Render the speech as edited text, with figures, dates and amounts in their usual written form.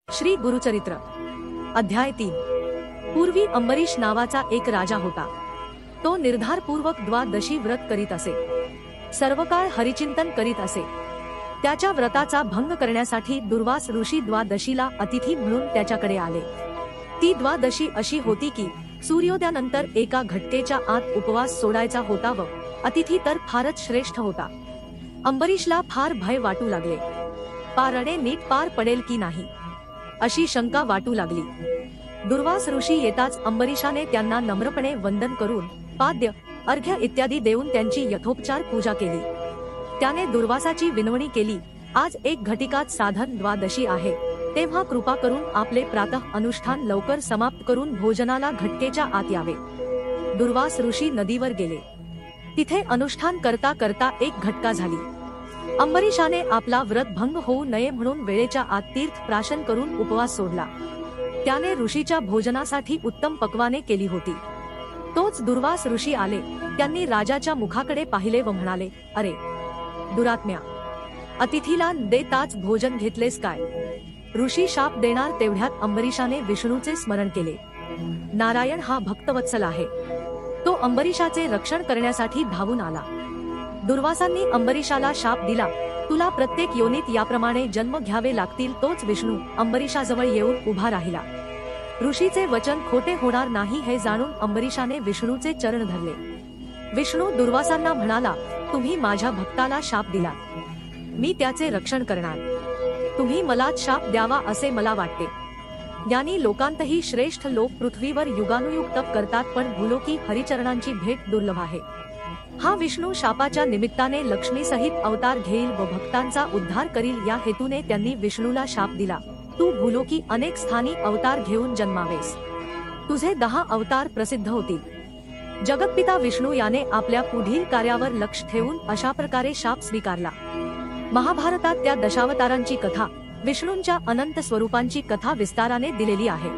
श्री गुरुचरित्र अध्याय 3। पूर्वी अंबरीश नावाचा एक राजा होता। तो निर्धारपूर्वक द्वादशी व्रत करीत असे। सर्व काळ हरिचिंतन करीत असे। त्याच्या व्रताचा भंग करण्यासाठी दुर्वास ऋषी द्वादशीला अतिथी म्हणून त्याच्याकडे आले। ती द्वादशी अशी होती की सूर्योदयानंतर एका घटकेच्या आत उपवास सोडायचा होता व अतिथी तर फारच श्रेष्ठ होता। अंबरीशला फार भय वाटू लागले। पारणे नीट पार पडेल की नाही अशी शंका वाटू लागली। दुर्वास ऋषी येताच अंबरीशाने त्यांना नम्रपणे वंदन करून पाद्य अर्घ्य इत्यादी देऊन त्यांची यथोपचार पूजा केली। त्याने दुर्वासाची विनवणी केली, आज एक घटिकात साधन द्वादशी आहे, तेव्हा कृपा करून आपले प्रातः अनुष्ठान लवकर समाप्त करून भोजनाला घटकेच्या आत यावे। दुर्वास ऋषी नदीवर गेले। तिथे अनुष्ठान करता करता एक घटका झाली। अंबरीशाने आपला व्रत भंग होऊ नये म्हणून वेळेच्या आत तीर्थ प्राशन करून उपवास सोडला। त्याने ऋषीच्या भोजनासाठी उत्तम पक्वाने केली होती। तोच दुर्वास ऋषी आले। त्यांनी राजाच्या मुखाकडे पाहिले व म्हणाले, अरे दुरात्म्या, अतिथीला देताच भोजन घेतलेस काय? ऋषी शाप देणार तेवढ्यात अंबरीशाने विष्णूचे स्मरण केले। नारायण हा भक्तवत्सल आहे। तो अंबरीशाचे रक्षण करण्यासाठी धावून आला। दुर्वासांनी अंबरीशाला शाप दिला, तुला प्रत्येक योनीत याप्रमाणे जन्म घ्यावे लागतील। तोच विष्णू अंबरीशाजवळ येऊन उभा राहिला। ऋषीचे वचन खोटे होणार नाही हे जाणून अंबरीशाने विष्णूचे चरण धरले। विष्णू दुर्वासांना म्हणाला, तुम्ही माझ्या भक्ताला शाप दिला, मी त्याचे रक्षण करणार। तुम्ही मलाच शाप द्यावा असे मला वाटते। ज्ञानी लोकांतही श्रेष्ठ लोक पृथ्वीवर युगानुयुग तप करतात, पण भूलोकी हरिचरणांची भेट दुर्लभ आहे। हा विष्णू शापाच्या निमित्ताने लक्ष्मी सहित अवतार घेईल व भक्तांचा उद्धार करील, या हेतूने त्यांनी विष्णूला शाप दिला, तू भूलोकी अनेक स्थानी अवतार घेऊन जन्मावेस। तुझे 10 अवतार प्रसिद्ध होतील। जगतपिता विष्णू याने आपल्या पुढील कार्यावर लक्ष ठेवून अशा प्रकारे शाप स्वीकारला। महाभारतात त्या दशावतारांची कथा, विष्णूंच्या अनंत स्वरूपांची कथा विस्ताराने दिलेली आहे।